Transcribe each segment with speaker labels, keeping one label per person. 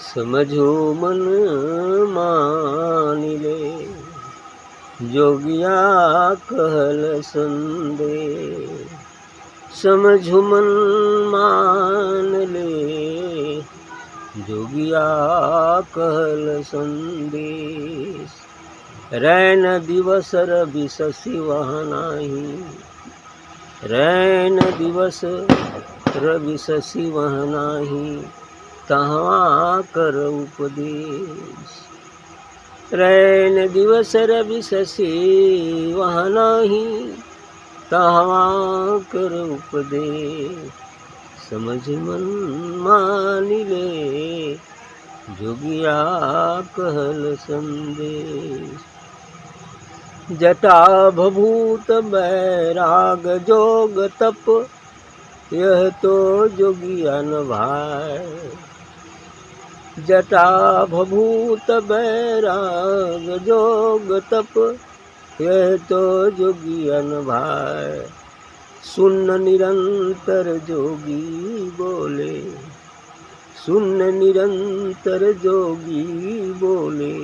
Speaker 1: समझो मन मान ले, जोगिया कहल संदेश। समझो मन मान ले, जोगिया कहल संदेश। रैन दिवस रवि शशि वह नाही, रैन दिवस रवि शशि वह नाही, तहाँ कर उपदेश। रैन दिवस रवि शशि वह नाही, तहाँ कर उपदेश। समझ मन मान ले, जोगिया कहल संदेश। जटा भभूत बैराग जोग तप, यह तो जोगिया न भाय। जटा भभूत बैराग जोग तप, यह तो जोगिया न भाय। सुन निरंतर जोगी बोले, सुन निरंतर जोगी बोले,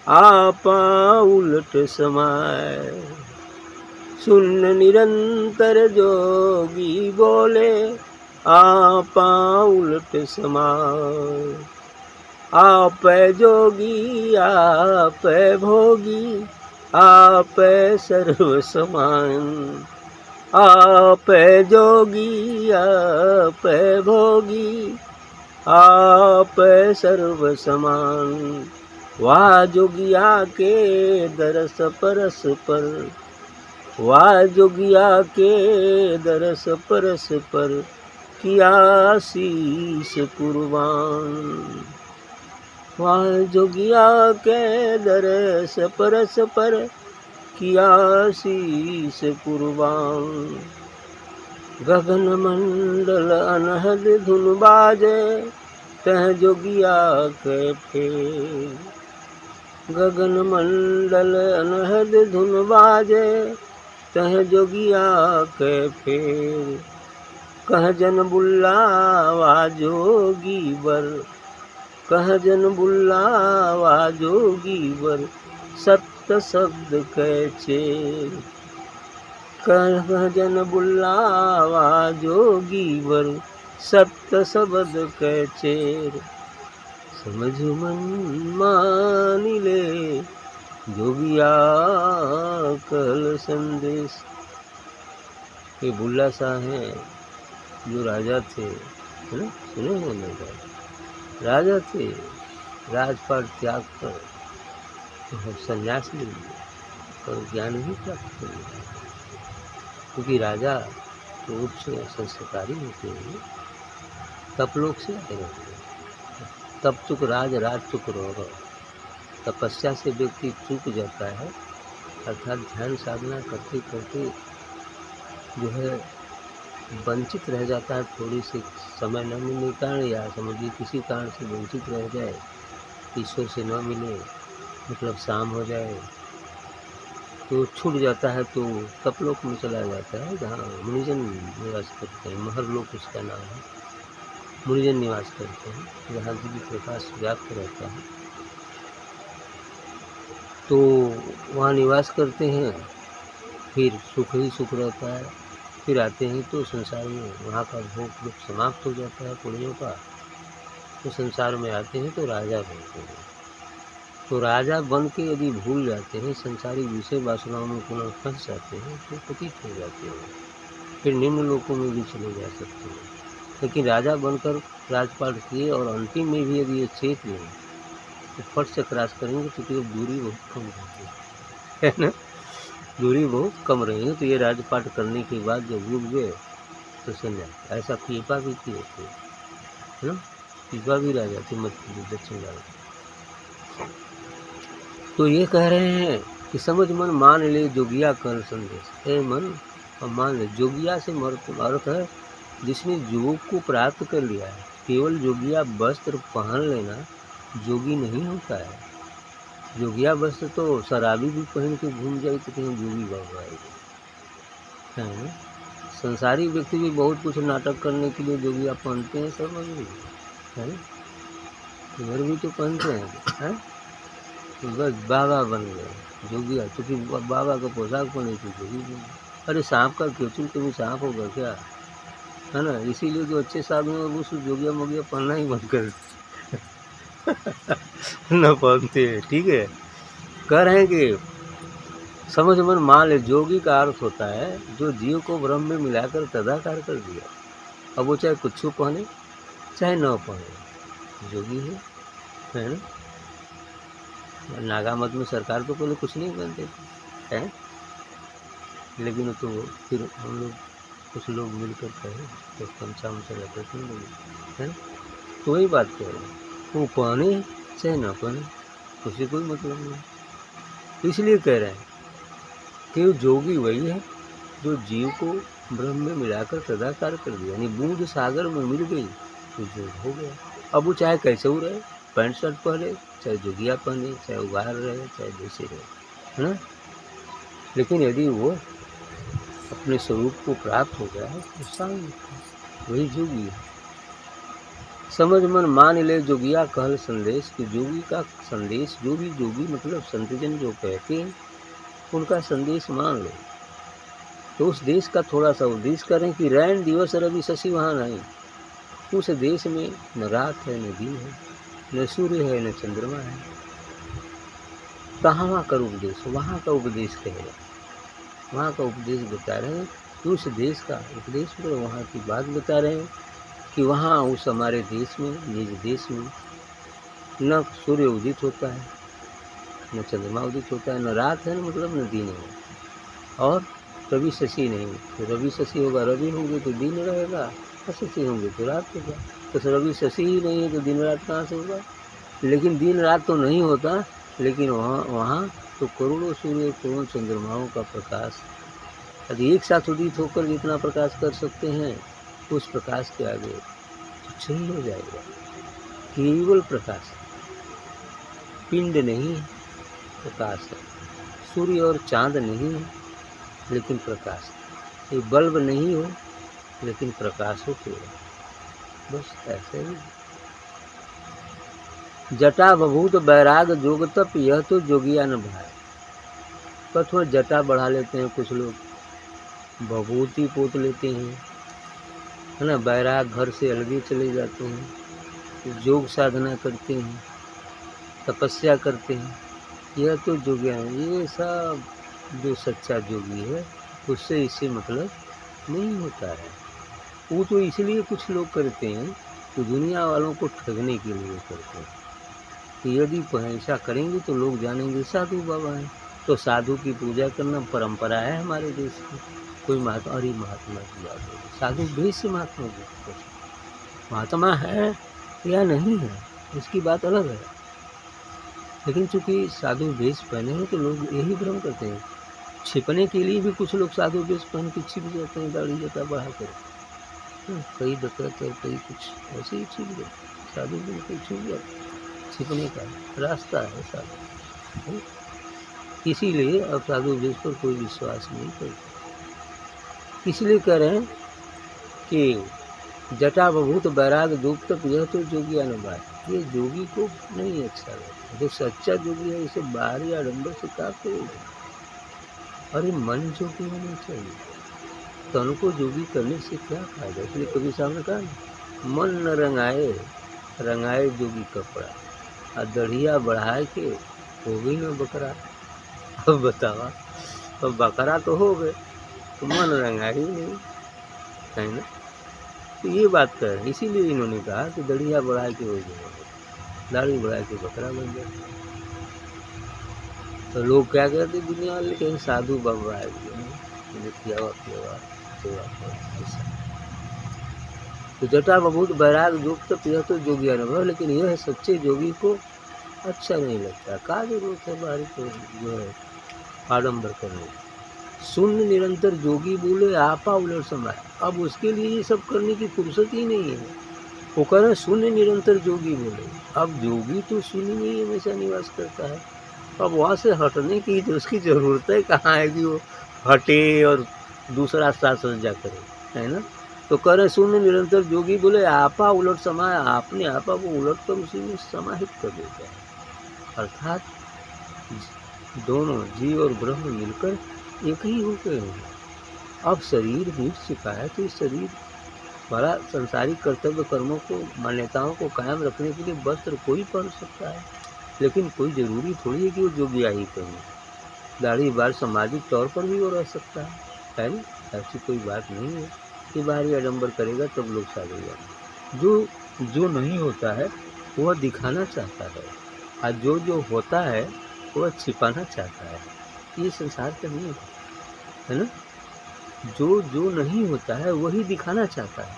Speaker 1: आपा उलट समाय। सुन निरंतर जोगी बोले, आपा उलट समाय। आप जोगी आप भोगी, आप सर्व समान। आप जोगी आप भोगी, आप सर्व समान। वाह जोगिया के दरस परस पर, वाह जोगिया के दरस परस पर, किया शीश कुर्बान। वाह जोगिया के दरस परस पर, किया शीश कुर्बान। गगन मंडल अनहद धुन बाजे, तह जोगिया के फेर। गगन मंडल अनहद धुन बाजे, तह जोगिया के फेर। कह जन बुलावा जोगी बर, कह जन बुलावा जोगी बर, सत्य शब्द कै चेर। कह जन बुलावा जोगी बर, सत्य शब्द कै चेर। समझ मन मान ले, जोगिया कहल संदेश। ये बुल्ला शाह हैं जो राजा थे, है ना, सुने हैं ना? राजा थे, राजपाट त्याग कर संन्यास ले लिया, पर ज्ञान भी प्राप्त कर लिया। क्योंकि राजा तो उच्च संस्कारी होते हैं, तपलोक से आए रहते हैं। तप चुक राज, राज चुक रौरव। तपस्या से व्यक्ति चूक जाता है, अर्थात ध्यान साधना करते करते जो है वंचित रह जाता है। थोड़ी सी समय न मिलने के कारण, या समझिए किसी कारण से वंचित रह जाए, ईश्वर से न मिले, मतलब शाम हो जाए तो छूट जाता है, तो तपलोक में चला जाता है, जहाँ मुनिजन निवास करते हैं। महरलोक उसका नाम है। मुनिजन निवास करते हैं, जहाँ दिव्य प्रकाश व्याप्त रहता है, तो वहाँ निवास करते हैं। फिर सुख ही सुख रहता है। फिर आते हैं तो संसार में वहाँ का भोग जब समाप्त हो जाता है पुण्यों का, तो संसार में आते हैं तो राजा बनते हैं। तो राजा बन के यदि भूल जाते हैं, संसारी विषय वासनाओं में पुनः फंस जाते हैं, तो पतित हो जाते हैं। फिर निम्न लोकों में भी चले जा सकते हैं। लेकिन राजा बनकर राजपाट किए और अंतिम में भी यदि ये चेत लें तो फट से क्रॉस करेंगे, तो दूरी बहुत कम रहेगी, है ना, दूरी बहुत कम रहेगी। तो ये राजपाट करने के बाद जब डूब गए तो संन्यास। ऐसा पीपा भी किए थे, है ना, पीपा भी राजा थे मध्य दक्षिण भारत। तो ये कह रहे हैं कि समझ मन मान ले, जोगिया कर संदेश। हे मन और मान ले। जोगिया से अर्थ है जिसने योग को प्राप्त कर लिया है। केवल जोगिया वस्त्र पहन लेना जोगी नहीं होता है। जोगिया वस्त्र तो शराबी भी पहन के घूम जाए तो कहीं जोगी बाबा है ना। संसारी व्यक्ति भी बहुत कुछ नाटक करने के लिए जोगिया पहनते हैं, समझ लीजिए, है ना। इधर भी तो पहनते हैं। तो बस बाबा बन गए जोगिया, क्योंकि बाबा का पोशाक पहने थे जोगी बन गए। अरे सांप का केचुल कभी सांप होगा क्या, है ना? इसीलिए जो अच्छे साधु हैं वो सब जोगिया मोगिया पहनना ही बंद कर न पहनते हैं। ठीक है, कह रहे हैं कि समझ मन मान ले, जोगी का अर्थ होता है जो जीव को ब्रह्म में मिलाकर तदाकार कर दिया। अब वो चाहे कुछ पहने चाहे न पहने, जोगी है ना? नागा मत में सरकार तो पहले कुछ नहीं पहनते थे, है? लेकिन तो फिर हम लोग कुछ लोग मिलकर कहे तो कमचा उमचा लगाते हैं, है ना? तो वही बात कह रहे हैं, वो पहने चाहे न पहने उससे कोई मतलब नहीं। इसलिए कह रहे हैं कि जोगी वही है जो जीव को ब्रह्म में मिलाकर तदाकार कर दिया, यानी बूंद सागर में मिल गई तो जो हो गया। अब वो चाहे कैसे हो रहे, पैंट शर्ट पहने चाहे जोगिया पहने, चाहे उगार रहे चाहे जैसे रहे, है ना? लेकिन यदि वो अपने स्वरूप को प्राप्त हो गया है तो शांत, वही जोगी है। समझ मन मान ले जोगिया कहल संदेश, कि जोगी का संदेश, जो भी जोगी मतलब संतजन जो कहते हैं उनका संदेश मान लो। तो उस देश का थोड़ा सा उद्देश्य करें कि रैन दिवस रवि शशि वहाँ नहीं, उस देश में न रात है न दिन है, न सूर्य है न चंद्रमा है। कहाँ का उपदेश, वहाँ का उपदेश कहेगा, वहाँ का उपदेश बता रहे हैं। तो उस देश का उपदेश में वहाँ की बात बता रहे हैं कि वहाँ उस हमारे देश में, निज देश में न सूर्य उदित होता है न चंद्रमा उदित होता है, न रात है न मतलब न दिन है, और रवि शशि नहीं। तो रवि शशि होगा, रवि होंगे तो दिन रहेगा, और शशि होंगे तो रात होगा। तो रवि शशि ही नहीं है तो दिन रात कहाँ से होगा? लेकिन दिन रात तो नहीं होता, लेकिन वहाँ तो करोड़ों सूर्य करोड़ों चंद्रमाओं का प्रकाश यदि एक साथ उदित होकर जितना प्रकाश कर सकते हैं, उस प्रकाश के आगे तो क्षीण हो जाएगा। केवल प्रकाश, पिंड नहीं प्रकाश है। सूर्य और चांद नहीं है लेकिन प्रकाश, ये बल्ब नहीं हो लेकिन प्रकाश हो केवल, बस ऐसे ही। जटा बभूत बैराग जोग तप, यह तो जोगिया न भाई। पर थोड़ा जटा बढ़ा लेते हैं कुछ लोग, बभूति पोत लेते हैं, है ना? बैराग घर से अलग चले जाते हैं, योग साधना करते हैं, तपस्या करते हैं, यह तो जोगिया है। ये सब जो सच्चा जोगी है उससे इससे मतलब नहीं होता है। वो तो इसलिए कुछ लोग करते हैं तो दुनिया वालों को ठगने के लिए करते हैं कि यदि ऐसा करेंगे तो लोग जानेंगे साधु बाबा हैं। तो साधु की पूजा करना परंपरा है हमारे देश की। कोई महात्मा, अरे महात्मा की बात है, साधु भेष से महात्मा जी, महात्मा है या नहीं है इसकी बात अलग है, लेकिन चूंकि साधु वेश पहने हैं तो लोग यही भ्रम करते हैं। छिपने के लिए भी कुछ लोग साधु वेश पहन के छिप जाते हैं, दाढ़ी जटा बढ़ा कर, कई डकैत और कई कुछ ऐसे ही छिप जाते, साधु बन के छिप जाते, छिपने का रास्ता है साधु। इसीलिए अब साधु वेश पर कोई विश्वास नहीं करता। इसलिए कह रहे हैं कि जटा बभूत बैराग जोग तप, यह तो जोगी अनुबाद, ये जोगी को नहीं अच्छा लगता। जो सच्चा जोगी है इसे बाहरी आडंबर से क्या करेगा? अरे मन जोगी होना चाहिए, तन को जोगी करने से क्या फायदा? इसलिए कभी सामने कहा मन न रंगाए, रंगाए जोगी कपड़ा, और दढ़िया बढ़ाए के हो गई न बकरा। अब बतावा, अब बकरा तो हो गए तो मन रंगा ही नहीं, है ना? तो ये बात कर रहे हैं। इसीलिए इन्होंने कहा कि दढ़िया बढ़ा के हो जाए, दाढ़ी बढ़ा के बकरा बन जाए। तो लोग क्या कहते दुनिया वाले, कहीं साधु बाबा है तो जटा बभूत बैराग जोग तप, यह तो जोगी अनुभव, लेकिन यह सच्चे जोगी को अच्छा नहीं लगता। क्या जरूरत है बाहरी को जो है आडम्बर करने? शून्य निरंतर जोगी बोले आपा उलट समय, अब उसके लिए ये सब करने की फुर्सत ही नहीं है। वो कह रहे शून्य निरंतर जोगी बोले, अब जोगी तो शून्य में ही हमेशा निवास करता है, अब वहाँ से हटने की तो उसकी ज़रूरत है कहाँ है कि वो हटे और दूसरा साज सज्जा करे, है ना? तो कह रहे शून्य निरंतर जोगी बोले आपा उलट समाया, आपने आपा को उलट कर उसी में समाहित कर देता है। अर्थात दोनों जीव और ब्रह्म मिलकर एक ही हो गए हैं। अब शरीर मिट चुका है तो इस शरीर वाला संसारिक कर्तव्य कर्मों को मान्यताओं को कायम रखने के लिए वस्त्र कोई पहन सकता है, लेकिन कोई जरूरी थोड़ी है कि वो जोगिया ही पहने। दाढ़ी बाल सामाजिक तौर पर भी वो रह सकता है ना, ऐसी कोई बात नहीं है कि बाहरी आडंबर करेगा तब लोग साधेगा। जो नहीं होता है वह दिखाना चाहता है, और जो होता है वह छिपाना चाहता है। ये संसार का नियम है ना। जो नहीं होता है वही दिखाना चाहता है,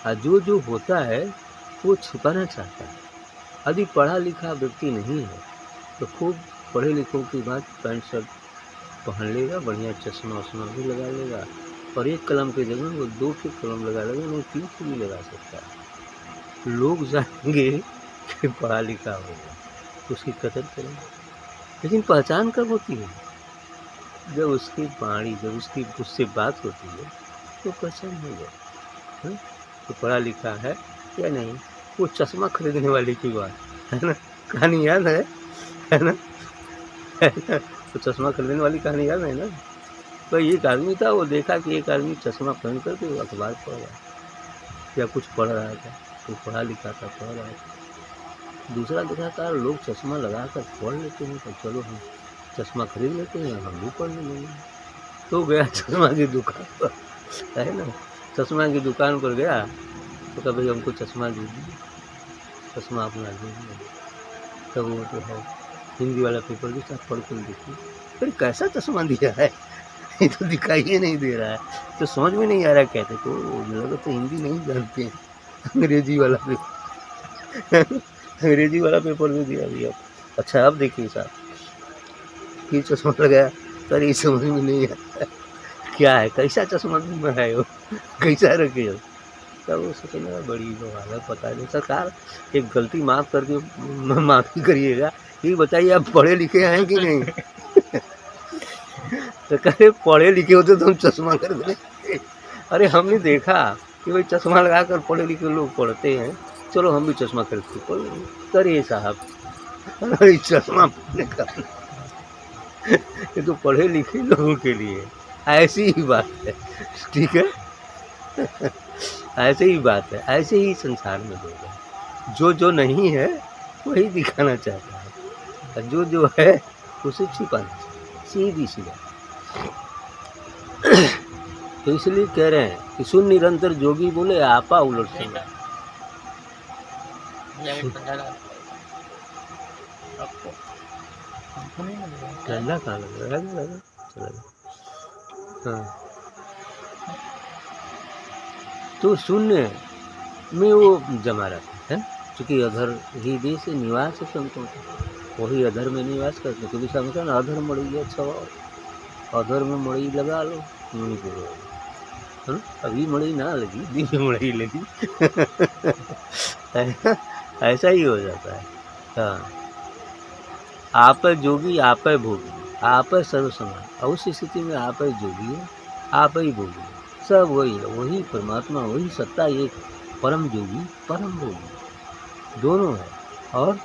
Speaker 1: और जो होता है वो छिपाना चाहता है। यदि पढ़ा लिखा व्यक्ति नहीं है तो खूब पढ़े लिखों की बात पैंट शर्ट पहन लेगा, बढ़िया चश्मा वश्मा भी लगा लेगा, और एक कलम के जगह वो 2 के कलम लगा लेगा, नहीं 3 के भी लगा सकता है। लोग जानेंगे कि पढ़ा लिखा होगा, उसकी कदर करेंगे। लेकिन पहचान कब होती है? जब उसकी वाणी, जब उससे बात होती है तो पहचान हो जाए तो पढ़ा लिखा है या नहीं। वो चश्मा खरीदने वाले की बात है ना, कहानी याद है ना, तो चश्मा खरीदने वाली कहानी याद है ना। तो एक आदमी था, वो देखा कि एक आदमी चश्मा पहन करके वो अखबार पढ़ रहा या कुछ पढ़ रहा था, वो पढ़ा लिखा था, पढ़ रहा था। दूसरा देखा था लोग चश्मा लगा कर पढ़ लेते हैं, तो चलो हम चश्मा खरीद लेते हैं, हम भी पढ़ लेंगे। तो गया चश्मा की दुकान पर, है ना, चश्मा की दुकान पर गया तो कहा भाई हमको चश्मा दीजिए, चश्मा अपना दीजिए। तब वो जो है हिंदी वाला पेपर के साथ पढ़ कर देखिए, फिर कैसा चश्मा दिया है, ये तो दिखाई ही नहीं दे रहा है, तो समझ में नहीं आ रहा कहते को लगा तो हिंदी नहीं जानते हैं, अंग्रेजी वाला पेपर अंग्रेजी वाला पेपर भी दिया भैया। अच्छा अब देखिए साहब, ये चश्मा लगाया, सर ये समझ में नहीं आता क्या है, कैसा चश्मा बनाए हो, कैसा रखे हो। तब वो सोचना बड़ी बवाल पता नहीं। सरकार एक गलती माफ़ करके माफ़ी करिएगा, ये बताइए आप पढ़े लिखे हैं कि नहीं? तो कहे पढ़े लिखे होते तो हम चश्मा खरीद लेते। अरे हमने देखा कि भाई चश्मा लगा कर पढ़े लिखे लोग पढ़ते हैं, चलो हम भी चश्मा खरीद के पढ़ लेंगे। करिए साहब, अरे चश्मा पहनने का ये तो पढ़े लिखे लोगों के लिए, ऐसी ही बात है, ठीक है। ऐसे ही बात है, ऐसे ही संसार में लोग हैं। जो नहीं है वही दिखाना चाहता है, और जो है उसे छिपाना चाहता है, सीधी सी बात। तो इसलिए कह रहे हैं कि सुन निरंतर जोगी बोले आपा उलट समाया। ठंडा कहाँ लग रहा है, हाँ। तो शून्य में वो जमा रहता है, क्योंकि अधर ही देश निवास है संतों का, वही अधर में निवास करते। क्योंकि समझा ना, अधर मड़ी अच्छा, अधर में मड़ी लगा लो, है ना, अभी मड़ी ना लगी, दिन में मड़ी लगी ऐसा ही हो जाता है। हाँ, आप जोगी आप भोगी, आप सर्व समान, और उस स्थिति में आप जोगी है, आप ही भोगी, सब वही है, वही परमात्मा, वही सत्ता, एक परम जोगी परम भोगी दोनों है। और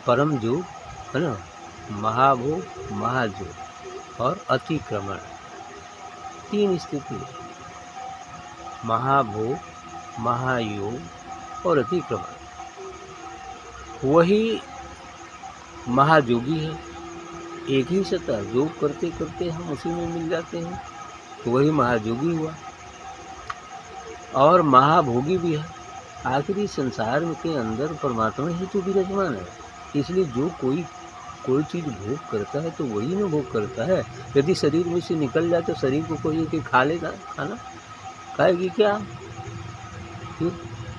Speaker 1: परम जोग है ना, महाभोग महाजोग और अतिक्रमण, 3 स्थिति है, महाभोग महायोग और अतिक्रमण। वही महाजोगी है, एक ही सत्ता, योग करते करते हम उसी में मिल जाते हैं, तो वही महाजोगी हुआ। और महाभोगी भी है, आखिरी संसार के अंदर परमात्मा ही तो विराजमान है, इसलिए जो कोई चीज़ भोग करता है तो वही ना भोग करता है। यदि शरीर में से निकल जाए तो शरीर को कोई कि खा लेगा, खाना खाएगी क्या फिर।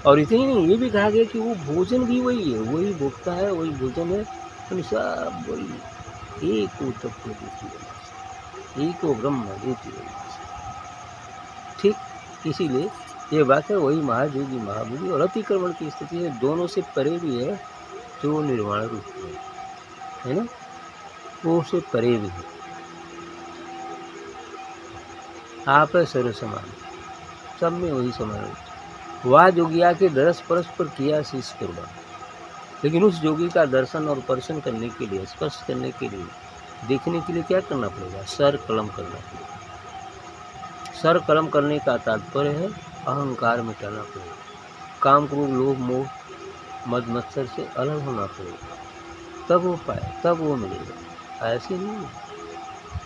Speaker 1: और इतनी नहीं, ये भी कहा गया कि वो भोजन भी वही है, वही भोगता है, वही भोजन है, तो सब वही एक तत्व एक ब्रह्म एक। ठीक, इसीलिए ये बात है, वही महाजोगी महाभोगी और अतिक्रमण की स्थिति है, दोनों से परे भी है, जो निर्वाण रूप है ना, वो से परे भी है। आप है सर्व समान, सब में वही समावेश। वह जोगिया के दरस परस पर किया शीश कुर्बान। लेकिन उस जोगी का दर्शन और स्पर्शन करने के लिए, स्पर्श करने के लिए, देखने के लिए क्या करना पड़ेगा? सर कलम करना पड़ेगा। सर कलम करने का तात्पर्य है अहंकार मिटाना पड़ेगा, काम क्रोध लोभ मोह मद मत्सर से अलग होना पड़ेगा, तब वो पाए, तब वो मिलेगा। ऐसे नहीं,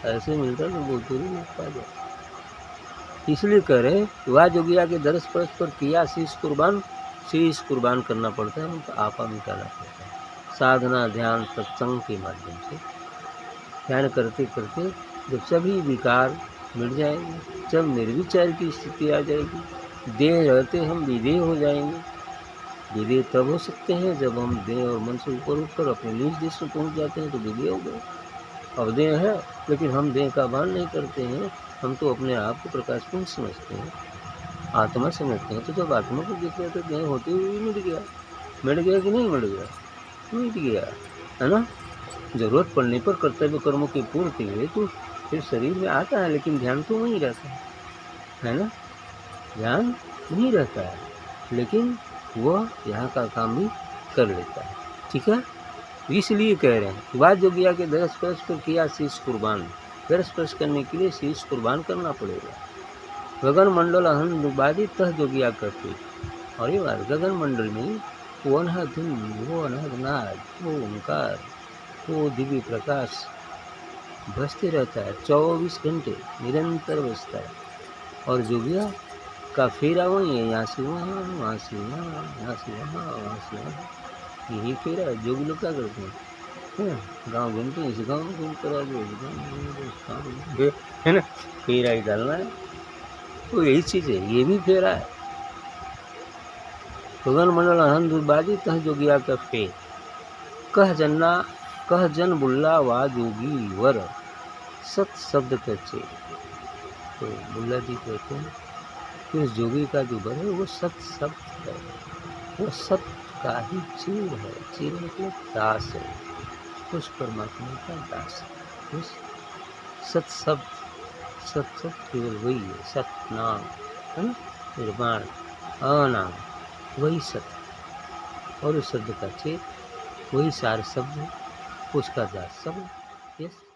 Speaker 1: ऐसे मिलता तो बोलते ही नहीं पा जाए। इसलिए कह रहे हैं वह जोगिया के दरस परस पर किया शीश कुर्बान। शीश कुर्बान करना पड़ता है, उनका आपा मिटाना पड़ता है। साधना ध्यान सत्संग के माध्यम से ध्यान करते करते जब सभी विकार मिट जाएंगे, जब निर्विचार की स्थिति आ जाएगी, देह रहते हम विदेह हो जाएंगे। विदेह तब हो सकते हैं जब हम देह और मन से ऊपर उठकर अपने निज देश में पहुंच जाते हैं, तो विदेह हो गए। अब देह है लेकिन हम देह का भान नहीं करते हैं, हम तो अपने आप को प्रकाश पुंज समझते हैं, आत्मा समझते हैं। तो जब आत्मा को देख रहे तो देह होते हुए भी मिट गया। मिट गया कि नहीं मिट गया? मिट गया, है ना। जरूरत पड़ने पर कर्तव्य कर्मों की पूर्ति हुए तो फिर शरीर में आता है, लेकिन ध्यान तो वहीं रहता है ना। ध्यान नहीं रहता है, लेकिन वह यहाँ का काम भी कर लेता है। ठीक है, इसलिए कह रहे हैं वह जोगिया के दरस परस पर किया शीश कुर्बान। दरस परस करने के लिए शीश कुर्बान करना पड़ेगा। गगन मंडल अहन दुबादी तह जोगिया करते। और ये बात गगन मंडल में वो अनहद धुन, वो अनहद नाद, वो ओंकार, वो दिव्य प्रकाश बजते रहता है, 24 घंटे निरंतर बजता है। और जोगिया का फेरा वही है, यहाँ से वहाँ, वहाँ से वहाँ, यहाँ से वहाँ, वहाँ से वहाँ, यही फेरा है। जोगी लोग क्या करते हैं? गाँव घूमते हैं, इस गाँव में घूम कर आ जाओ, इस गाँव में घूम कर, है ना, फेरा ही डालना है। तो यही चीज़ है, ये भी फेरा है। गगन मंडल अहन दुर्बादी तह जोगिया का फेर। कह जन बुल्ला वा जोगी वर सत शब्द कच्चे। तो बुल्ला जी कहते हैं कि उस जोगी का जो वर है वो सत शब्द है, वो सत का ही चीर है। चीर मतलब दास है, उस परमात्मा का दास है। उस सत शब्द, सत शब्द केवल वही है, सत नाम है ना, निर्माण अनाम वही सत, और उस शब्द का चेत वही सार शब्द है, उसका दास सब। यस।